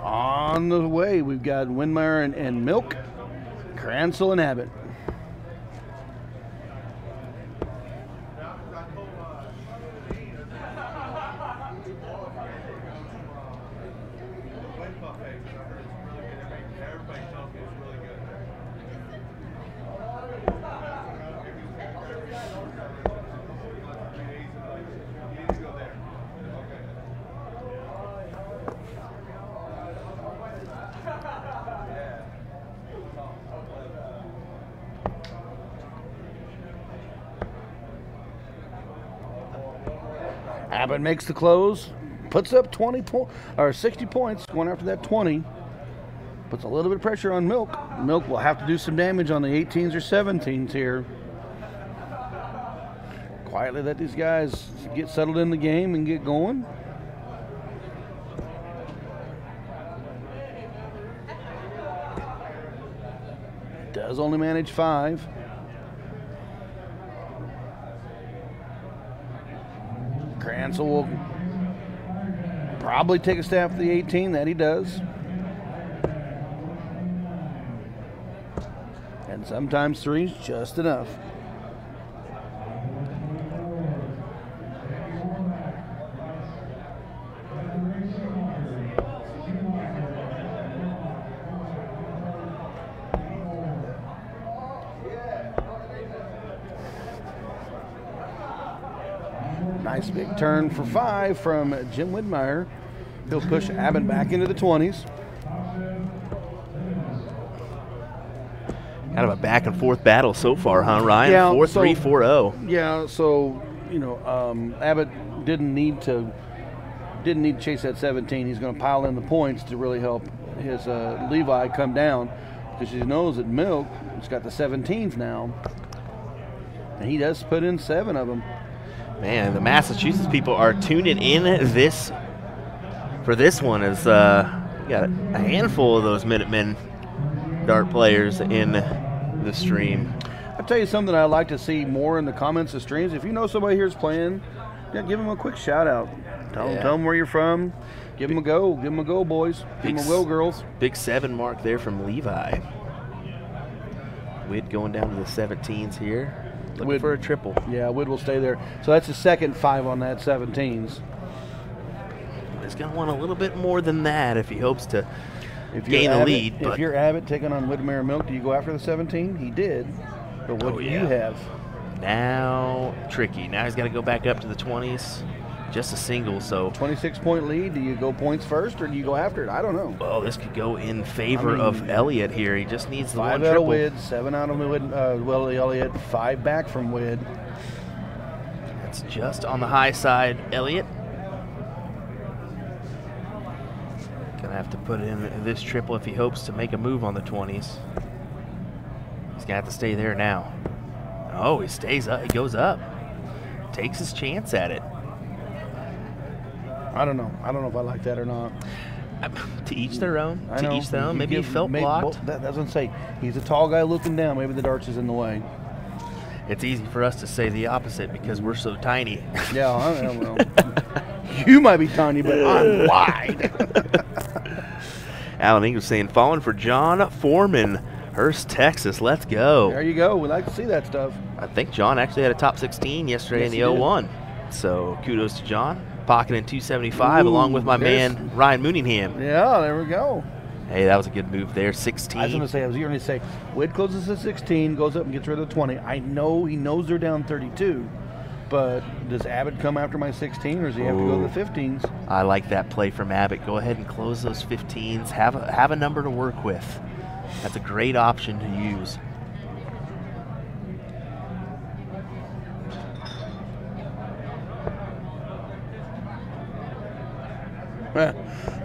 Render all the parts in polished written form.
On the way, we've got Widmayer and Milk, Kransel and Abat. Abat makes the close, puts up 60 points, going after that 20. Puts a little bit of pressure on Milk. Milk will have to do some damage on the 18s or 17s here. Quietly let these guys get settled in the game and get going. Does only manage 5. Kransel will probably take a stab for the 18. That he does. And sometimes 3's just enough. Nice big turn for 5 from Jim Widmayer. He'll push Abat back into the 20s. Kind of a back and forth battle so far, huh, Ryan? Yeah, 4-3, 4-0. Yeah, so you know, Abat didn't need to chase that 17. He's going to pile in the points to really help his Levi come down, because he knows that Milk has got the 17s now, and he does put in 7 of them. Man, the Massachusetts people are tuning in for this one. As we got a handful of those Minutemen dart players in the stream. I'll tell you something I like to see more in the comments of streams. If you know somebody here's playing, yeah, give them a quick shout out. Tell them where you're from. Give them a go. Give them a go, boys. Give them a go, girls. Big 7 mark there from Levi. Wid going down to the 17s here. Looking for a triple. Yeah, Wid will stay there. So that's his second 5 on that 17s. He's going to want a little bit more than that if he hopes to gain a lead. If you're Abat taking on Widmayer Milk, do you go after the 17? He did. But what do you have? Now, tricky. Now he's got to go back up to the 20s. Just a single, so. 26-point lead. Do you go points first or do you go after it? I don't know. Well, this could go in favor of Elliot here. He just needs the 1 triple. 5 out of Wid, 7 out of Elliot, 5 back from Wid. That's just on the high side, Elliot. Gonna have to put in this triple if he hopes to make a move on the 20s. He's gonna have to stay there now. Oh, he stays up. He goes up. Takes his chance at it. I don't know. I don't know if I like that or not. To each their own. To each their own. Maybe he felt blocked. That's what I'm saying. He's a tall guy looking down. Maybe the darts is in the way. It's easy for us to say the opposite because we're so tiny. Yeah, I don't know. You might be tiny, but I'm wide. Alan Ingles saying, falling for John Foreman, Hurst, Texas. Let's go. There you go. We like to see that stuff. I think John actually had a top 16 yesterday in the 01. So kudos to John. Pocketing 275 along with my man Ryan Mooneyham. Yeah, there we go. Hey, that was a good move there. 16. I was going to say, Wid closes at 16, goes up and gets rid of the 20. I know he knows they're down 32, but does Abat come after my 16, or does he have to go to the 15s? I like that play from Abat. Go ahead and close those 15s. Have a number to work with. That's a great option to use.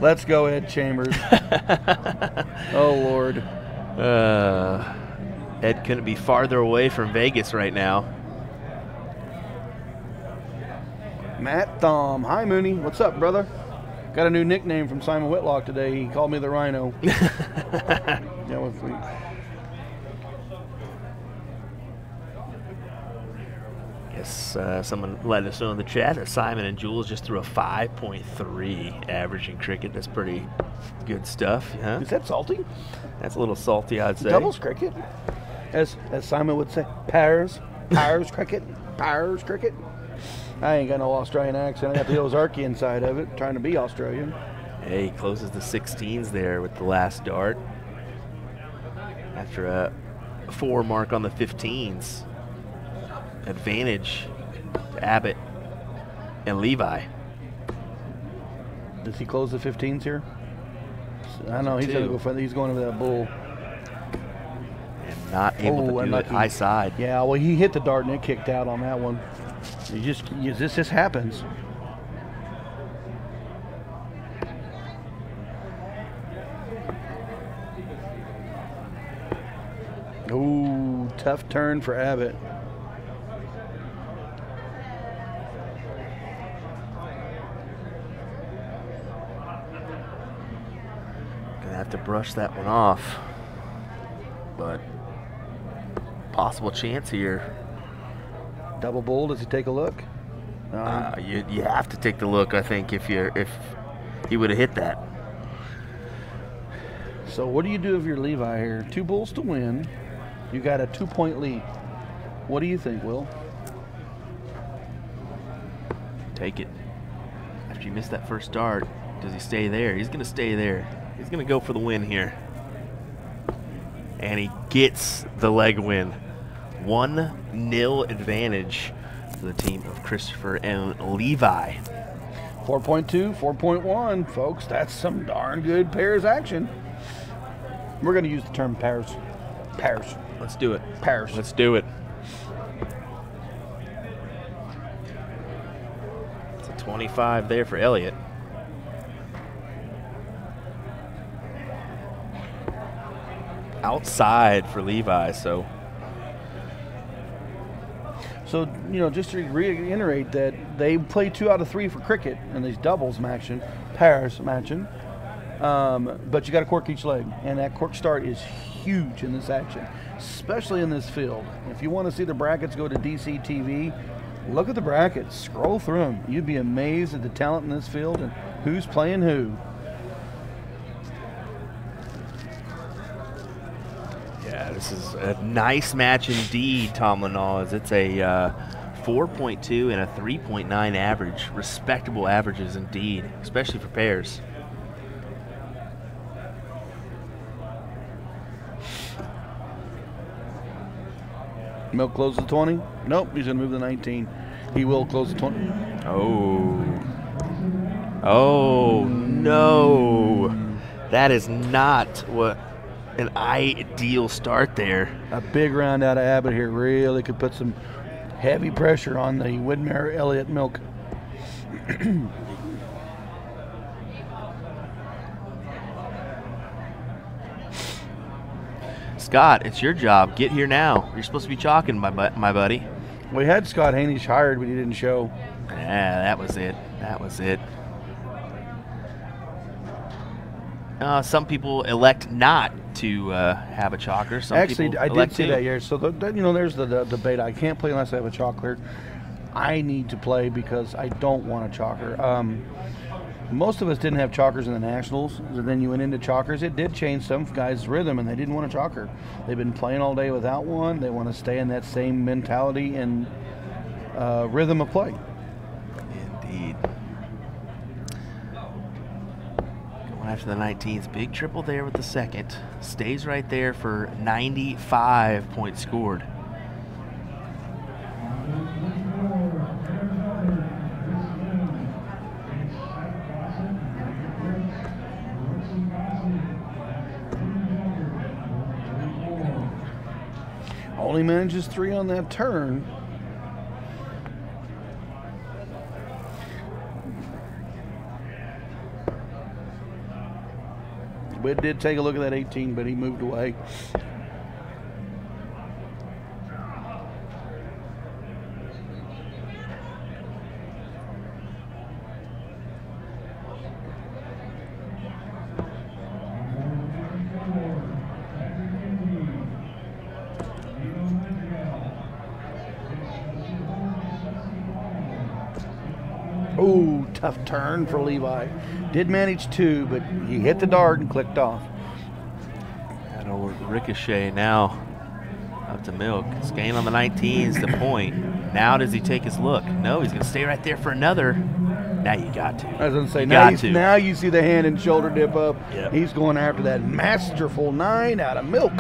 Let's go, Ed Chambers. Oh, Lord. Ed couldn't be farther away from Vegas right now. Matt Thom. Hi, Mooney. What's up, brother? Got a new nickname from Simon Whitlock today. He called me the Rhino. Yeah, with me. Yes, someone let us know in the chat that Simon and Jules just threw a 5.3 average in cricket. That's pretty good stuff, huh? Is that salty? That's a little salty, I'd say. Doubles cricket, as Simon would say. Pairs cricket, pairs cricket. I ain't got no Australian accent. I got the Ozarkian side of it, trying to be Australian. Hey, he closes the 16s there with the last dart. After a 4 mark on the 15s. Advantage to Abat and Levi. Does he close the 15s here? I know he's going to go for. He's going to that bull. And not able to do it high side. Yeah, well, he hit the dart and it kicked out on that one. This just happens. Ooh, tough turn for Abat. Gonna have to brush that one off, but possible chance here. Double bull. Does he take a look? You have to take the look, I think, if he would have hit that. So what do you do if you're Levi here? 2 bulls to win. You got a 2-point lead. What do you think, Will? Take it. After you miss that first dart, does he stay there? He's going to stay there. He's going to go for the win here. And he gets the leg win. 1-0 advantage for the team of Kristoffer and Levi. 4.2, 4.1, folks. That's some darn good pairs action. We're going to use the term pairs. Pairs. Let's do it. Pairs. Let's do it. It's a 25 there for Elliot. Outside for Levi, so just to reiterate that they play 2 out of 3 for cricket in these doubles matching, pairs matching. But you got to cork each leg, and that cork start is huge in this action, especially in this field. If you want to see the brackets, go to DC TV. Look at the brackets. Scroll through them. You'd be amazed at the talent in this field and who's playing who. Yeah, this is a nice match indeed, Tom Lanaz. It's a 4.2 and a 3.9 average. Respectable averages indeed, especially for pairs. Milk closes the 20. Nope, he's going to move the 19. He will close the 20. Oh, no. That is not what an ideal start there. A big round out of Abat here really could put some heavy pressure on the Widmayer Elliot milk. Scott, it's your job. Get here now. You're supposed to be chalking, my buddy. We had Scott Haney's hired, but he didn't show. Yeah, that was it. That was it. Some people elect not to have a chalker. Some Actually, I did see to. that here. So, there's the debate. I can't play unless I have a chalker. I need to play because I don't want a chalker. Most of us didn't have chalkers in the Nationals. And then you went into chalkers. It did change some guys' rhythm, and they didn't want a chalker. They've been playing all day without one. They want to stay in that same mentality and rhythm of play. Indeed. Going after the 19th. Big triple there with the second. Stays right there for 95 points scored. Only manages 3 on that turn. Wid did take a look at that 18, but he moved away. Ooh, tough turn for Levi. Did manage 2, but he hit the dart and clicked off. That old ricochet now up to Milk. His gain on the 19's the point. Now does he take his look? No, he's going to stay right there for another. Now you got to. I was going to say, now you see the hand and shoulder dip up. Yep. He's going after that masterful 9 out of Milk.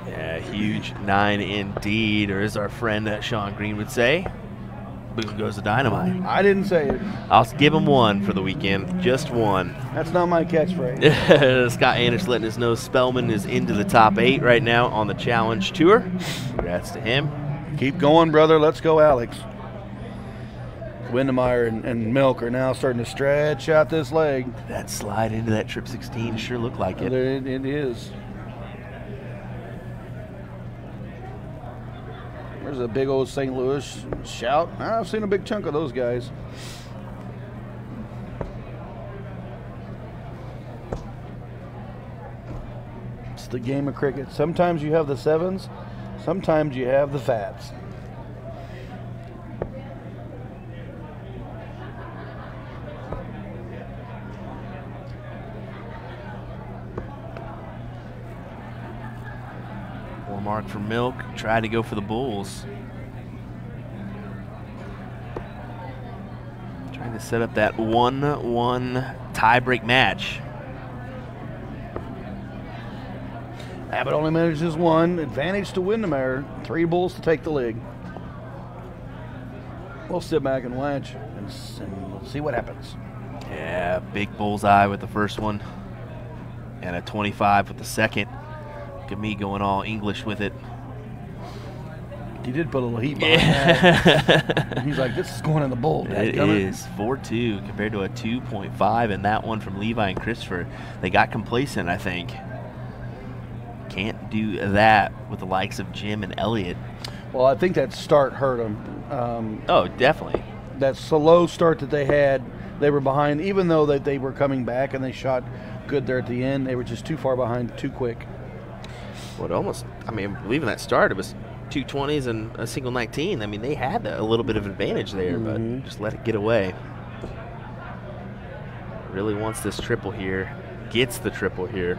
Yeah, huge 9 indeed, or as our friend Sean Green would say, boom goes the dynamite. I didn't say it. I'll give him 1 for the weekend, just 1. That's not my catchphrase. Scott Anderson letting us know Spellman is into the top 8 right now on the Challenge Tour. Congrats to him. Keep going, brother. Let's go, Alex. Widmayer and Milk are now starting to stretch out this leg. That slide into that trip 16 sure looked like it. It is. There's a big old St. Louis shout. I've seen a big chunk of those guys. It's the game of cricket. Sometimes you have the 7s, sometimes you have the fats. Mark for Milk, tried to go for the Bulls. Trying to set up that 1-1 tie-break match. Abat only manages 1. Advantage to Widmayer. 3 Bulls to take the lead. We'll sit back and watch and we'll see what happens. Yeah, big bullseye with the first one. And a 25 with the second. Look at me going all English with it. He did put a little heat behind that. He's like, this is going in the bowl. It is 4-2 compared to a 2.5, and that one from Levi and Kristoffer. They got complacent, I think. Can't do that with the likes of Jim and Elliot. Well, I think that start hurt them. Oh, definitely. That slow start that they had, they were behind, even though they were coming back and they shot good there at the end. They were just too far behind, too quick. Well, almost, I mean, believing that start, it was 2 20s and a single 19. I mean, they had a little bit of advantage there, but just let it get away. Really wants this triple here. Gets the triple here.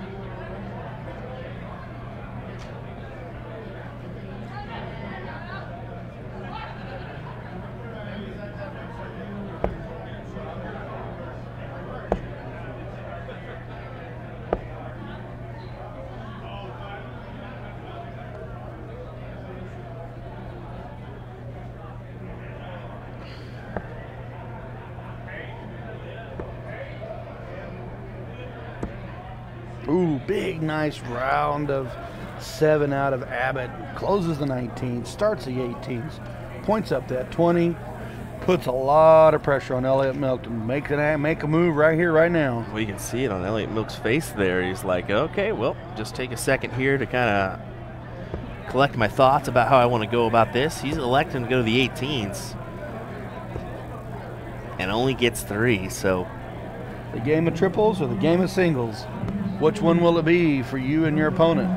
Ooh, big, nice round of 7 out of Abat. Closes the 19, starts the 18s, points up that 20, puts a lot of pressure on Elliot Milk to make a move right here, right now. Well, you can see it on Elliot Milk's face there. He's like, okay, well, just take a second here to kind of collect my thoughts about how I want to go about this. He's electing to go to the 18s and only gets 3, so. The game of triples or the game of singles? Which one will it be for you and your opponent?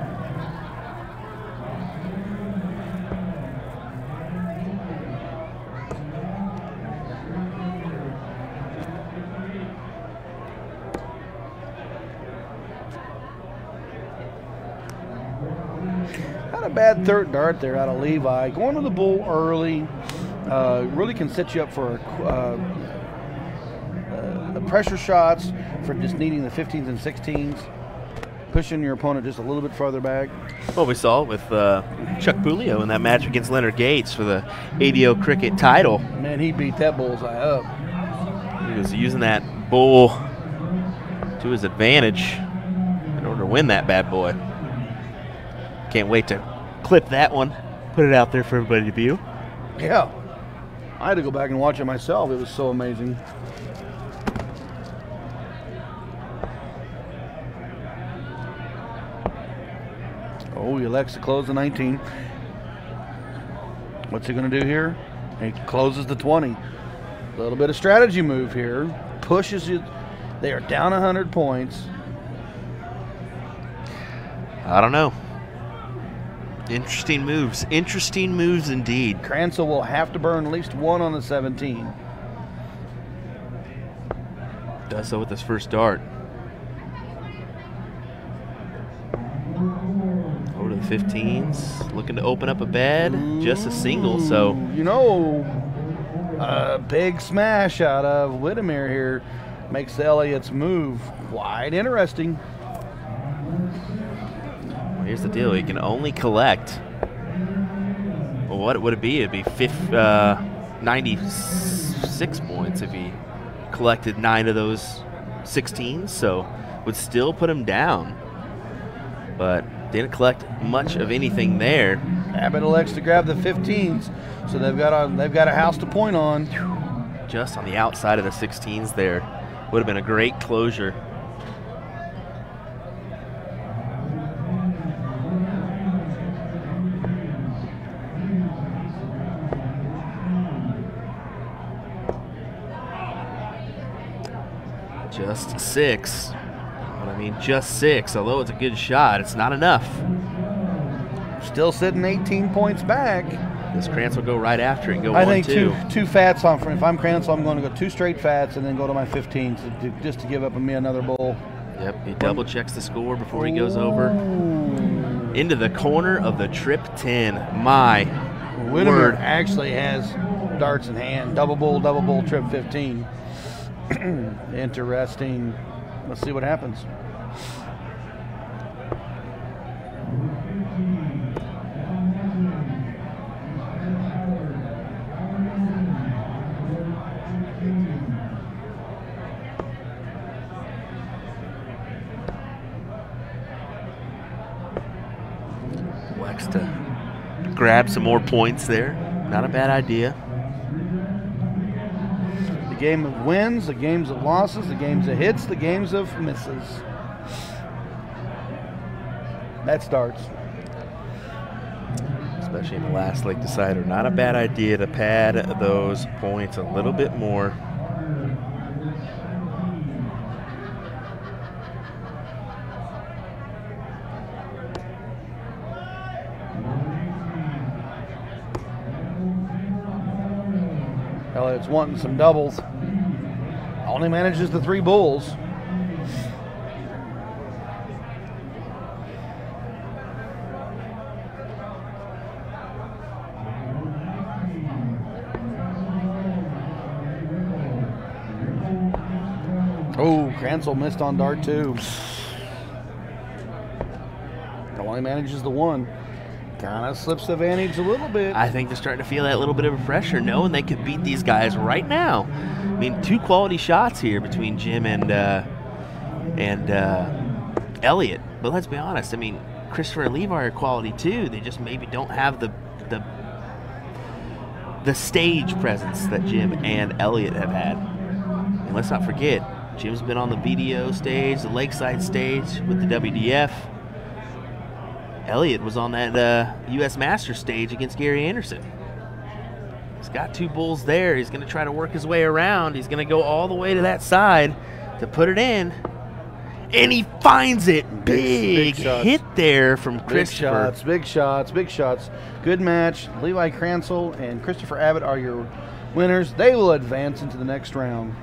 Had a bad third dart there out of Levi. Going to the bull early really can set you up for the pressure shots, for just needing the 15s and 16s, pushing your opponent just a little bit farther back. Well, we saw it with Chuck Pulio in that match against Leonard Gates for the ADO cricket title. Man, he beat that bullseye up. He was using that bull to his advantage in order to win that bad boy. Can't wait to clip that one, put it out there for everybody to view. Yeah. I had to go back and watch it myself. It was so amazing. Oh, he elects to close the 19. What's he going to do here? He closes the 20. A little bit of strategy move here. Pushes you. They are down 100 points. I don't know. Interesting moves. Interesting moves indeed. Kransel will have to burn at least 1 on the 17. Does so with his first dart. Over to the 15s. Looking to open up a bed. Just a single, so. You know, a big smash out of Widmayer here makes Elliot's move quite interesting. Well, here's the deal. He can only collect. Well, what would it be? It'd be 96 points if he collected 9 of those 16s, so would still put him down. But didn't collect much of anything there. Abat elects to grab the 15s, so they've got a house to point on. Just on the outside of the 16s there. Would have been a great closure. Just 6. But I mean, just 6. Although it's a good shot, it's not enough. Still sitting 18 points back. Does Kransel go right after it and go I 1-2? think two fats on. If I'm Kransel, I'm going to go 2 straight fats and then go to my 15s just to give up me another bowl. Yep, he double checks the score before he goes over. Into the corner of the trip 10. My Widmayer word. actually has darts in hand. Double bowl, trip 15. Interesting. Let's see what happens. Likes to grab some more points there. Not a bad idea. The game of wins, the games of losses, the games of hits, the games of misses. That's darts. Especially in the last leg decider. Not a bad idea to pad those points a little bit more. Elliot's wanting some doubles. Only manages the 3 bulls. Oh, Kransel missed on dart 2. Only manages the 1. Kind of slips the advantage a little bit. I think they're starting to feel that little bit of a pressure, knowing they could beat these guys right now. I mean, 2 quality shots here between Jim and Elliot. But let's be honest. I mean, Kristoffer and Levi are quality too. They just maybe don't have the stage presence that Jim and Elliot have had. And let's not forget, Jim's been on the BDO stage, the Lakeside stage with the WDF. Elliot was on that U.S. Masters stage against Gary Anderson. He's got 2 bulls there. He's going to try to work his way around. He's going to go all the way to that side to put it in. And he finds it. Big hit there from Kristoffer. Big shots. Good match. Levi Kransel and Kristoffer Abat are your winners. They will advance into the next round.